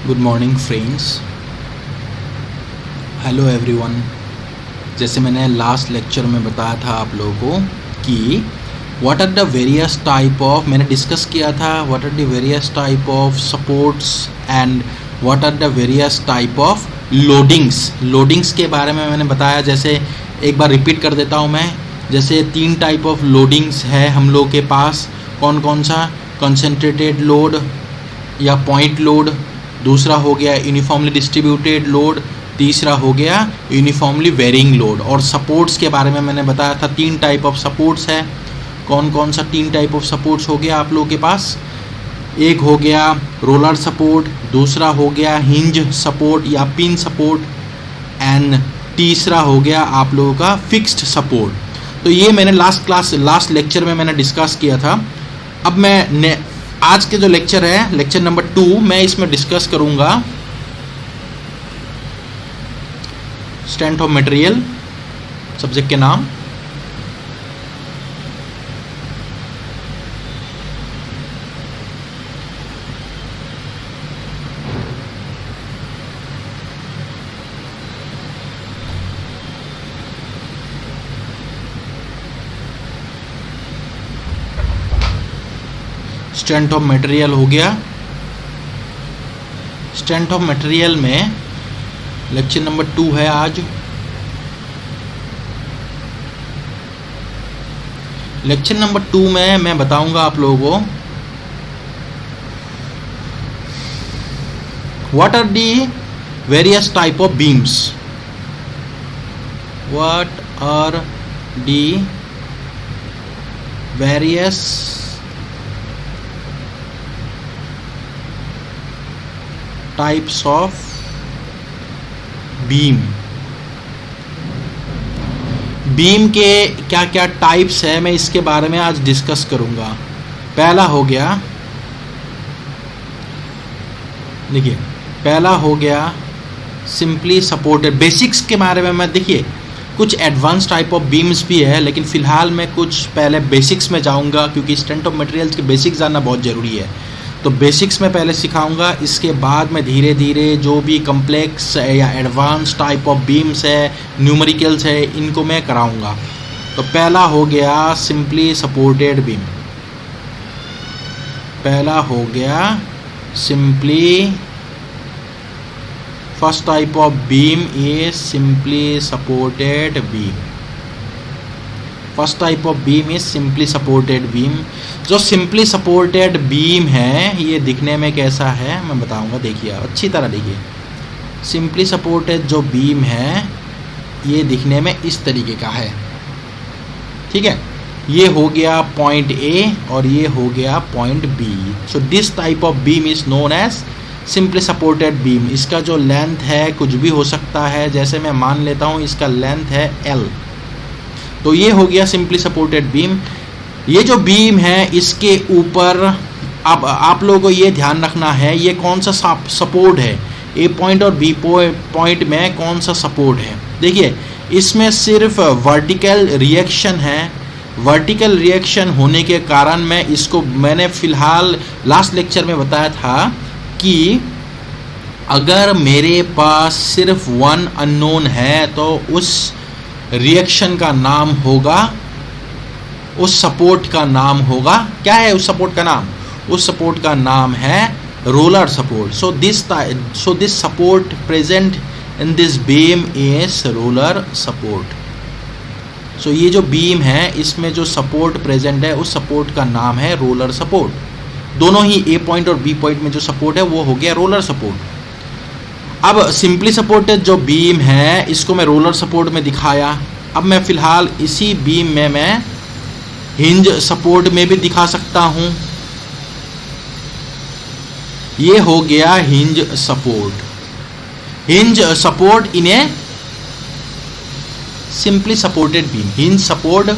Good morning friends, hello everyone. जैसे मैंने last lecture में बताया था आप लोगों को कि what are the various type of, मैंने डिस्कस किया था what are the various type of supports and what are the various type of loadings के बारे में मैंने बताया। जैसे एक बार रिपीट कर देता हूँ मैं। जैसे 3 टाइप ऑफ लोडिंग्स है हम लोग के पास। कौन कौन सा? कंसंट्रेटेड लोड या पॉइंट लोड, दूसरा हो गया यूनिफॉर्मली डिस्ट्रीब्यूटेड लोड, तीसरा हो गया यूनिफॉर्मली वेरिंग लोड। और सपोर्ट्स के बारे में मैंने बताया था 3 टाइप ऑफ सपोर्ट्स है। कौन कौन सा 3 टाइप ऑफ सपोर्ट्स हो गया आप लोगों के पास? एक हो गया रोलर सपोर्ट, दूसरा हो गया हिंज सपोर्ट या पिन सपोर्ट, एंड तीसरा हो गया आप लोगों का फिक्स्ड सपोर्ट। तो ये मैंने लास्ट लेक्चर में मैंने डिस्कस किया था। अब मैं आज के जो लेक्चर है, लेक्चर नंबर 2, मैं इसमें डिस्कस करूंगा स्ट्रेंथ ऑफ मटेरियल, सब्जेक्ट के नाम। स्ट्रेंथ ऑफ मटेरियल हो गया। स्ट्रेंथ ऑफ मटेरियल में लेक्चर नंबर 2 है आज। लेक्चर नंबर 2 में मैं बताऊंगा आप लोगों को what are the various type of beams. What are the various types of beam के क्या क्या टाइप्स है, मैं इसके बारे में आज डिस्कस करूंगा। पहला हो गया, देखिए पहला हो गया सिंपली सपोर्टेड। बेसिक्स के बारे में मैं, देखिए कुछ एडवांस टाइप ऑफ बीम्स भी है, लेकिन फिलहाल मैं कुछ पहले बेसिक्स में जाऊंगा क्योंकि स्ट्रेंथ ऑफ मटेरियल्स के बेसिक्स जानना बहुत ज़रूरी है। तो बेसिक्स में पहले सिखाऊंगा, इसके बाद में धीरे धीरे जो भी कम्प्लेक्स या एडवांस टाइप ऑफ बीम्स है, न्यूमेरिकल्स है, इनको मैं कराऊंगा। तो पहला हो गया सिंपली सपोर्टेड बीम। पहला हो गया simply, first type of beam is simply supported beam. First type of beam is simply supported beam. जो सिंपली सपोर्टेड बीम है ये दिखने में कैसा है मैं बताऊंगा। देखिए अच्छी तरह देखिए, सिंपली सपोर्टेड जो बीम है ये दिखने में इस तरीके का है, ठीक है। ये हो गया पॉइंट ए और ये हो गया point B. So this type of beam is known as simply supported beam. इसका जो लेंथ है कुछ भी हो सकता है, जैसे मैं मान लेता हूँ इसका लेंथ है L। तो ये हो गया सिंपली सपोर्टेड बीम। ये जो बीम है इसके ऊपर अब आप लोगों को ये ध्यान रखना है ये कौन सा सपोर्ट है, ए पॉइंट और बी पॉइंट में कौन सा सपोर्ट है। देखिए इसमें सिर्फ वर्टिकल रिएक्शन है। वर्टिकल रिएक्शन होने के कारण मैंने फिलहाल लास्ट लेक्चर में बताया था कि अगर मेरे पास सिर्फ 1 अननोन है तो उस रिएक्शन का नाम होगा, उस सपोर्ट का नाम होगा, क्या है उस सपोर्ट का नाम? उस सपोर्ट का नाम है roller support. So this support present in this beam is roller support. So ये जो बीम है इसमें जो सपोर्ट प्रेजेंट है उस सपोर्ट का नाम है रोलर सपोर्ट। दोनों ही ए पॉइंट और बी पॉइंट में जो सपोर्ट है वो हो गया रोलर सपोर्ट। अब सिंपली सपोर्टेड जो बीम है इसको मैं रोलर सपोर्ट में दिखाया। अब मैं फिलहाल इसी बीम में मैं हिंज सपोर्ट में भी दिखा सकता हूं। ये हो गया hinge support. Hinge support in A simply supported beam, hinge support.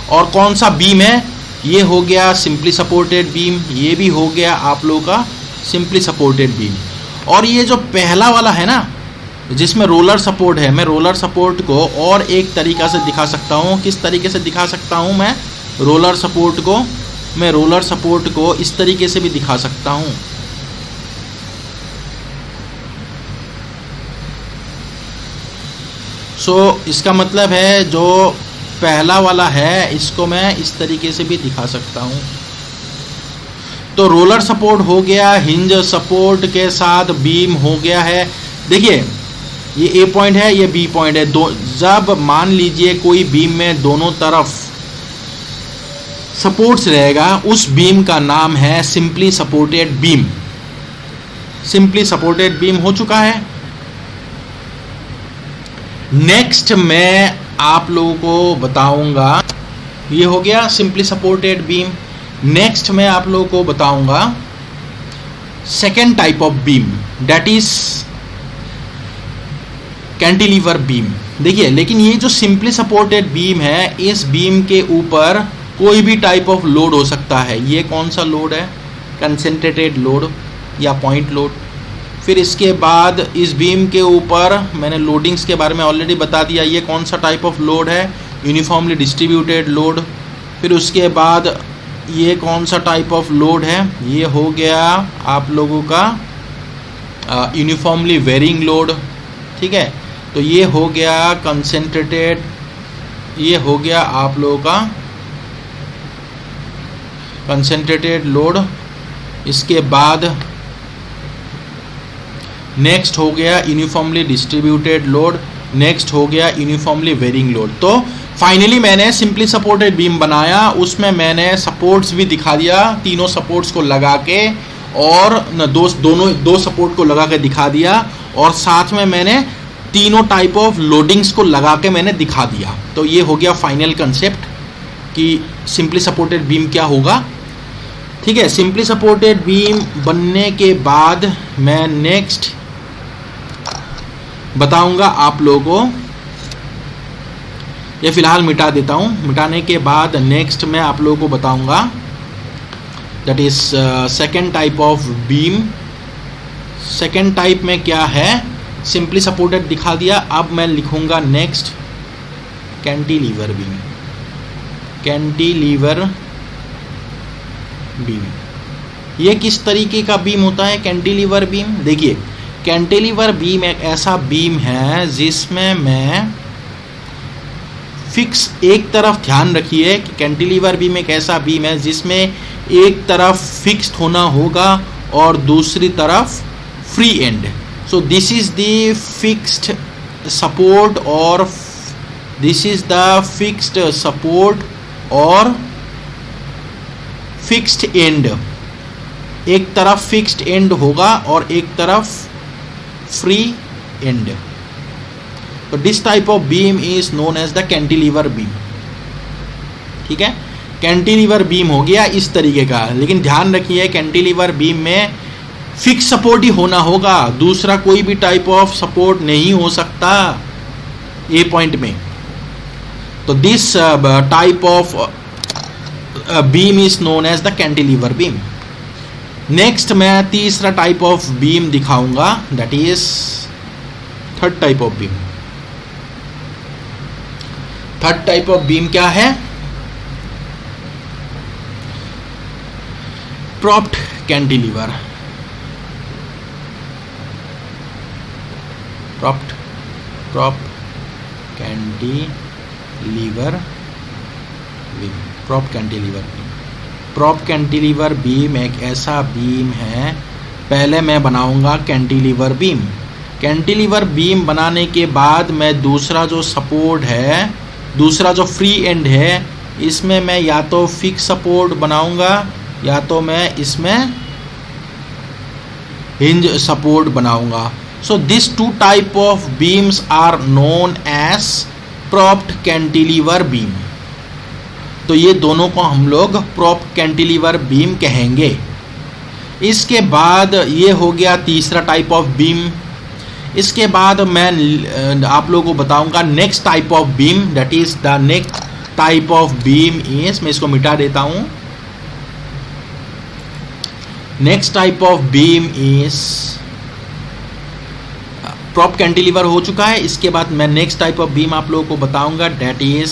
और कौन सा बीम है? ये हो गया सिंपली सपोर्टेड बीम। ये भी हो गया आप लोगों का सिंपली सपोर्टेड बीम। और ये जो पहला वाला है ना जिसमें रोलर सपोर्ट है, मैं रोलर सपोर्ट को और एक तरीका से दिखा सकता हूँ। किस तरीके से दिखा सकता हूँ मैं रोलर सपोर्ट को? मैं रोलर सपोर्ट को इस तरीके से भी दिखा सकता हूँ। सो इसका मतलब है जो पहला वाला है इसको मैं इस तरीके से भी दिखा सकता हूँ। तो रोलर सपोर्ट हो गया, हिंज सपोर्ट के साथ बीम हो गया है। देखिए ये ए पॉइंट है, ये बी पॉइंट है। जब मान लीजिए कोई बीम में दोनों तरफ सपोर्ट्स रहेगा, उस बीम का नाम है simply supported beam. Simply supported beam हो चुका है। नेक्स्ट मैं आप लोगों को बताऊंगा, ये हो गया सिंपली सपोर्टेड बीम। नेक्स्ट मैं आप लोगों को बताऊंगा second type of beam, that is cantilever beam. देखिए लेकिन ये जो सिंपली सपोर्टेड बीम है, इस बीम के ऊपर कोई भी टाइप ऑफ लोड हो सकता है। ये कौन सा लोड है? कंसंट्रेटेड लोड या पॉइंट लोड। फिर इसके बाद इस बीम के ऊपर मैंने लोडिंग्स के बारे में ऑलरेडी बता दिया, ये कौन सा टाइप ऑफ लोड है? Uniformly distributed load. फिर उसके बाद ये कौन सा टाइप ऑफ लोड है? ये हो गया आप लोगों का यूनिफॉर्मली वेरिंग लोड। ठीक है, तो ये हो गया कंसंट्रेटेड, ये हो गया आप लोगों का कंसंट्रेटेड लोड। इसके बाद नेक्स्ट हो गया यूनिफॉर्मली डिस्ट्रीब्यूटेड लोड। नेक्स्ट हो गया यूनिफॉर्मली वेरिंग लोड। तो फाइनली मैंने सिंपली सपोर्टेड बीम बनाया, उसमें मैंने सपोर्ट्स भी दिखा दिया, तीनों सपोर्ट्स को लगा के, और दो सपोर्ट को लगा के दिखा दिया, और साथ में मैंने तीनों टाइप ऑफ लोडिंग्स को लगा के मैंने दिखा दिया। तो ये हो गया फाइनल कंसेप्ट कि सिंपली सपोर्टेड बीम क्या होगा। ठीक है, सिंपली सपोर्टेड बीम बनने के बाद मैं नेक्स्ट बताऊंगा आप लोगों को, ये फिलहाल मिटा देता हूं। मिटाने के बाद नेक्स्ट मैं आप लोगों को बताऊंगा that is second type of beam. Second type में क्या है? सिंपली सपोर्टेड दिखा दिया, अब मैं लिखूंगा next cantilever beam. Cantilever beam, ये किस तरीके का बीम होता है कैंटिलीवर बीम? देखिए कैंटिलीवर बीम एक ऐसा बीम है जिसमें मैं फिक्स, एक तरफ ध्यान रखिए कि कैंटिलीवर बीम एक ऐसा बीम है जिसमें एक तरफ फिक्स्ड होना होगा और दूसरी तरफ free end. So this is the fixed support, और this is the fixed support और फिक्स्ड एंड। एक तरफ फिक्स्ड एंड होगा और एक तरफ फ्री एंड। तो this type of beam is known as the cantilever beam. ठीक है, कैंटिलीवर बीम हो गया इस तरीके का। लेकिन ध्यान रखिए कैंटिलीवर बीम में फिक्स सपोर्ट ही होना होगा, दूसरा कोई भी टाइप ऑफ सपोर्ट नहीं हो सकता ए पॉइंट में। तो this type of beam is known as the cantilever beam. Next मैं तीसरा टाइप ऑफ बीम दिखाऊंगा, that is third type of beam. Third type of beam क्या है? Propped cantilever. Propped cantilever beam. Propped cantilever beam. Propped cantilever beam एक ऐसा beam है, पहले मैं बनाऊंगा कैंटिलीवर बीम। कैंटिलीवर बीम बनाने के बाद मैं दूसरा जो सपोर्ट है, दूसरा जो फ्री एंड है, इसमें मैं या तो फिक्स सपोर्ट बनाऊंगा या तो मैं इसमें हिंज सपोर्ट बनाऊंगा। So this two type of beams are known as propped cantilever beam. तो ये दोनों को हम लोग प्रॉप्ड कैंटिलीवर बीम कहेंगे। इसके बाद ये हो गया तीसरा टाइप ऑफ बीम। इसके बाद मैं आप लोगों को बताऊंगा next type of beam, that is the next type of beam is, मैं इसको मिटा देता हूं। Next type of beam is propped cantilever हो चुका है। इसके बाद मैं नेक्स्ट टाइप ऑफ बीम आप लोगों को बताऊंगा, that is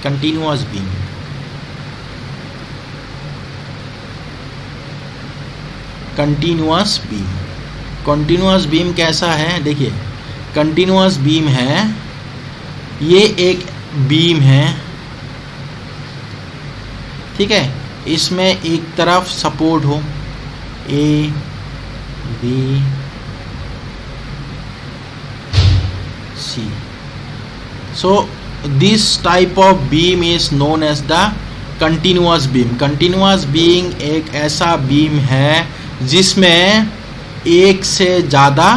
continuous beam. Continuous beam. Continuous beam कैसा है? देखिए कंटिन्यूअस बीम है ये एक बीम है, ठीक है, इसमें एक तरफ सपोर्ट हो A B C, so this type of beam is known as the continuous beam. Continuous beam एक ऐसा बीम है जिसमें एक से ज़्यादा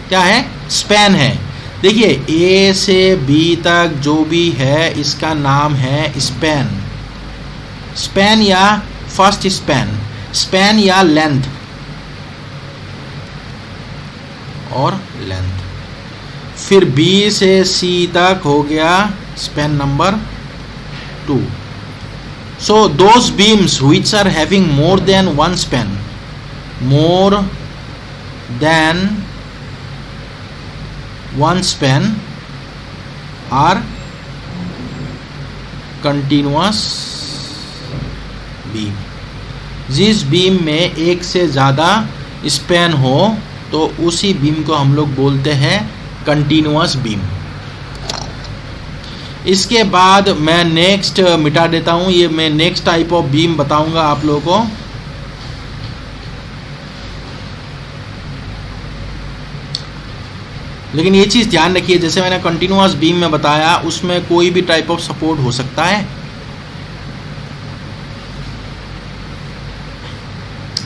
क्या है, स्पैन है। देखिए ए से बी तक जो भी है इसका नाम है स्पैन। स्पैन या फर्स्ट स्पैन, स्पैन या लेंथ और लेंथ। फिर बी से सी तक हो गया span number 2। So those beams which are having more than one span, more than one span are continuous beam. जिस बीम में एक से ज़्यादा स्पैन हो तो उसी बीम को हम लोग बोलते हैं कंटिन्यूअस बीम। इसके बाद मैं नेक्स्ट मिटा देता हूँ, ये मैं नेक्स्ट टाइप ऑफ बीम बताऊंगा आप लोगों को। लेकिन ये चीज़ ध्यान रखिए, जैसे मैंने कंटिन्यूअस बीम में बताया उसमें कोई भी टाइप ऑफ सपोर्ट हो सकता है।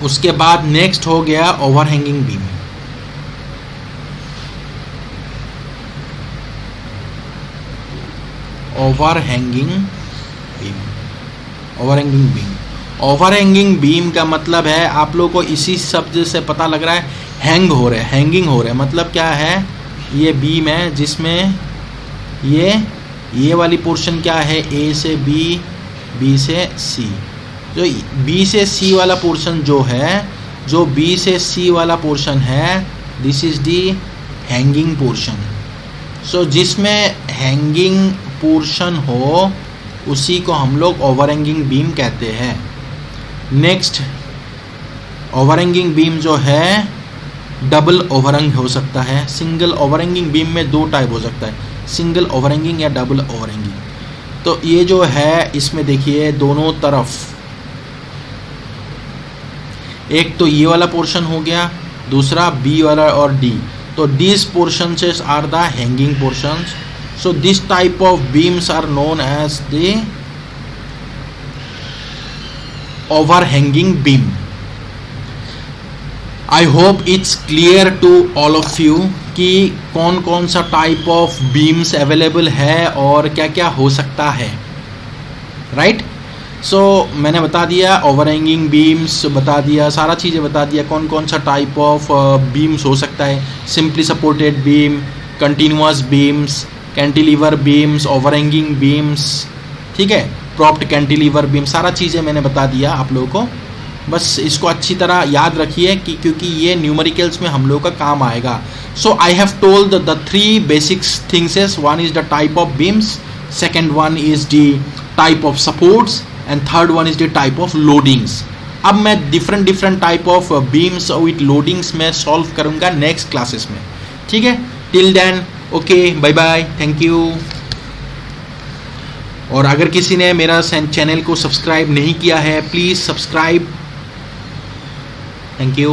उसके बाद नेक्स्ट हो गया overhanging beam. Overhanging beam, overhanging beam, overhanging beam का मतलब है, आप लोग को इसी शब्द से पता लग रहा है, हैंग हो रहे, हैंगिंग हो रहे, मतलब क्या है, ये बीम है जिसमें ये वाली पोर्शन क्या है, ए से बी, बी से सी। जो बी से सी वाला पोर्शन जो है, जो बी से सी वाला पोर्शन है, this is the hanging portion. So जिसमें हैंगिंग पोर्शन हो उसी को हम लोग ओवरहैंगिंग बीम कहते हैं। नेक्स्ट ओवरहैंगिंग बीम जो है डबल ओवरहैंग हो सकता है। सिंगल ओवरहैंगिंग बीम में दो टाइप हो सकता है, सिंगल ओवरहैंगिंग या डबल ओवरहैंगिंग। तो ये जो है इसमें देखिए दोनों तरफ, एक तो ये वाला पोर्शन हो गया, दूसरा बी वाला और डी, तो this portions are the hanging portions. So this type of beams are known as the overhanging beam. I hope it's clear to all of you कि कौन कौन सा टाइप ऑफ बीम्स अवेलेबल है और क्या क्या हो सकता है, राइट। सो मैंने बता दिया, ओवरहैंगिंग बीम्स बता दिया, सारा चीज़ें बता दिया, कौन कौन सा टाइप ऑफ बीम्स हो सकता है, simply supported beam, continuous beams, cantilever beams, overhanging beams, ठीक है, प्रॉप्ड कैंटिलीवर बीम, सारा चीज़ें मैंने बता दिया आप लोगों को। बस इसको अच्छी तरह याद रखिए कि क्योंकि ये न्यूमेरिकल्स में हम लोग का काम आएगा। So I have told the 3 basic things is, one is the type of beams, second one is the type of supports and third one is the type of loadings. अब मैं different type of beams with loadings में solve करूंगा next classes में, ठीक है। Till then okay, bye bye, thank you. और अगर किसी ने मेरा चैनल को सब्सक्राइब नहीं किया है, प्लीज़ सब्सक्राइब। Thank you.